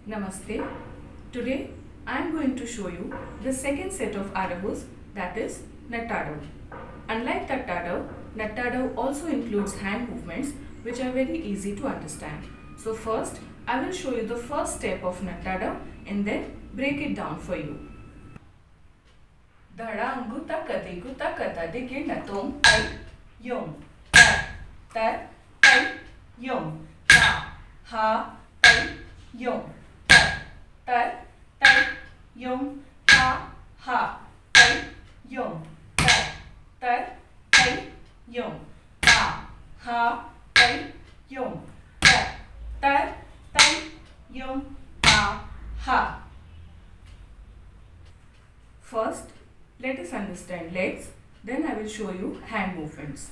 Namaste. Today I am going to show you the second set of Adavus, that is Natta Adavu. Unlike Natta Adavu also includes hand movements which are very easy to understand. So first I will show you the first step of Natta Adavu and then break it down for you. Dharangu takadigu takadadigi natom tai yom tar tai yom ta ha tai yom tar tai yom ta ha tai yom tar tai yom ta ha tai yom tar tai yom ta ha. First, let us understand legs, then I will show you hand movements.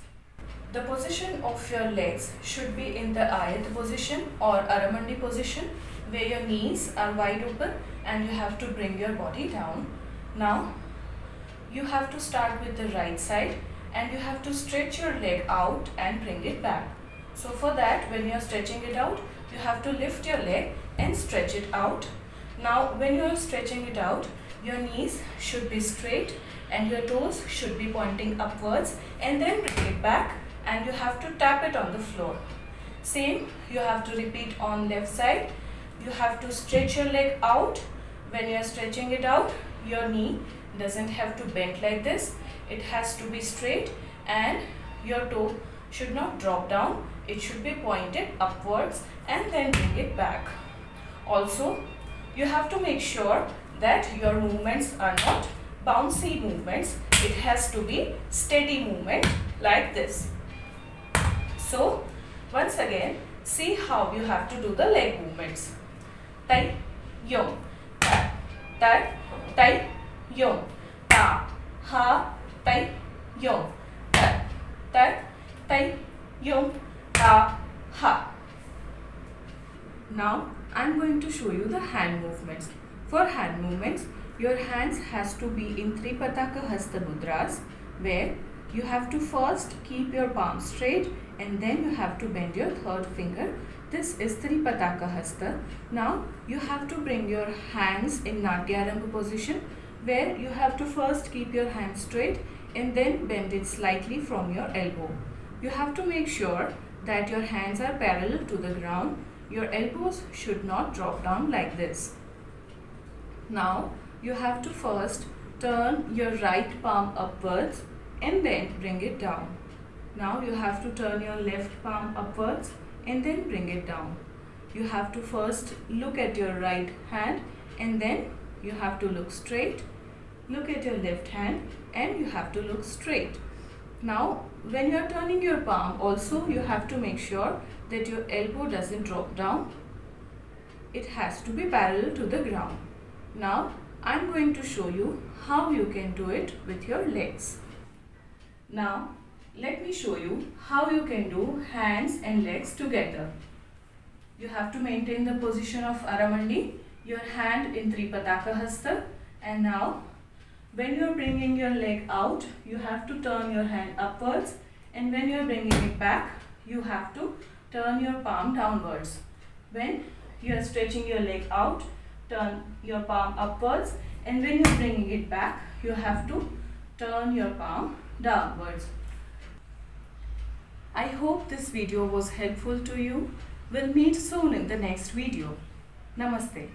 The position of your legs should be in the ayat position or aramandi position, where your knees are wide open and you have to bring your body down. Now, you have to start with the right side and you have to stretch your leg out and bring it back. So for that, when you are stretching it out, you have to lift your leg and stretch it out. Now, when you are stretching it out, your knees should be straight and your toes should be pointing upwards, and then bring it back and you have to tap it on the floor. Same, you have to repeat on left side. You have to stretch your leg out. When you are stretching it out, your knee doesn't have to bend like this. It has to be straight and your toe should not drop down. It should be pointed upwards and then bring it back. Also, you have to make sure that your movements are not bouncy movements. It has to be steady movement like this. So, once again, see how you have to do the leg movements. Tai, yom, tar, tai, yom, ta, ha, tai, yom, tar, tai, yom, ta, ha. Now, I am going to show you the hand movements. For hand movements, your hands has to be in Tripataka Hasta Mudras, where you have to first keep your palm straight and then you have to bend your third finger. This is Tripataka Hasta. Now you have to bring your hands in Natta Adavu position, where you have to first keep your hands straight and then bend it slightly from your elbow. You have to make sure that your hands are parallel to the ground. Your elbows should not drop down like this. Now you have to first turn your right palm upwards and then bring it down. Now you have to turn your left palm upwards and then bring it down. You have to first look at your right hand and then you have to look straight. Look at your left hand and you have to look straight. Now when you are turning your palm, also you have to make sure that your elbow doesn't drop down. It has to be parallel to the ground. Now I am going to show you how you can do it with your legs. Now let me show you how you can do hands and legs together. You have to maintain the position of Aramandi, your hand in Tripataka Hasta, and now when you are bringing your leg out, you have to turn your hand upwards, and when you are bringing it back, you have to turn your palm downwards. When you are stretching your leg out, turn your palm upwards, and when you are bringing it back, you have to turn your palm downwards. I hope this video was helpful to you. We'll meet soon in the next video. Namaste.